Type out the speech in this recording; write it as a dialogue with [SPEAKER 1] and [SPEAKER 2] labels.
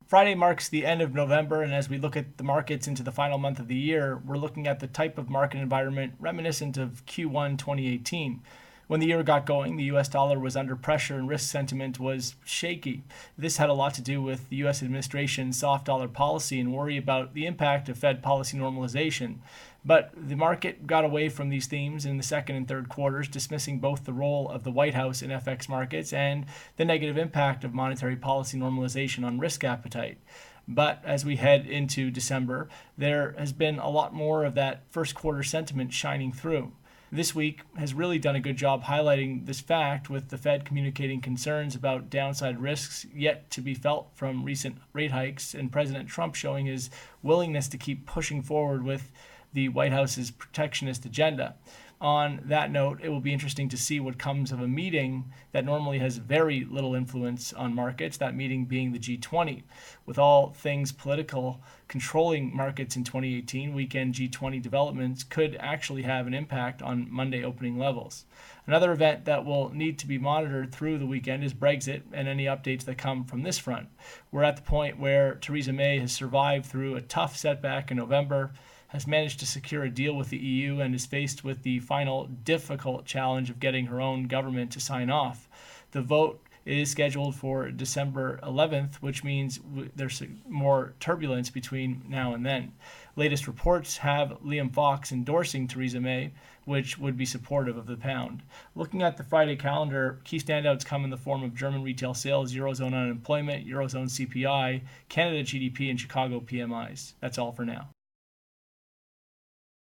[SPEAKER 1] Friday marks the end of November, and as we look at the markets into the final month of the year, we're looking at the type of market environment reminiscent of Q1 2018. When the year got going, the US dollar was under pressure and risk sentiment was shaky. This had a lot to do with the US administration's soft dollar policy and worry about the impact of Fed policy normalization. But the market got away from these themes in the second and third quarters, dismissing both the role of the White House in FX markets and the negative impact of monetary policy normalization on risk appetite. But as we head into December, there has been a lot more of that first quarter sentiment shining through. This week has really done a good job highlighting this fact, with the Fed communicating concerns about downside risks yet to be felt from recent rate hikes, and President Trump showing his willingness to keep pushing forward with the White House's protectionist agenda. On that note, it will be interesting to see what comes of a meeting that normally has very little influence on markets, that meeting being the G20. With all things political controlling markets in 2018, weekend G20 developments could actually have an impact on Monday opening levels. Another event that will need to be monitored through the weekend is Brexit and any updates that come from this front. We're at the point where Theresa May has survived through a tough setback in November, has managed to secure a deal with the EU, and is faced with the final difficult challenge of getting her own government to sign off. The vote is scheduled for December 11th, which means there's more turbulence between now and then. Latest reports have Liam Fox endorsing Theresa May, which would be supportive of the pound. Looking at the Friday calendar, key standouts come in the form of German retail sales, Eurozone unemployment, Eurozone CPI, Canada GDP, and Chicago PMIs. That's all for now.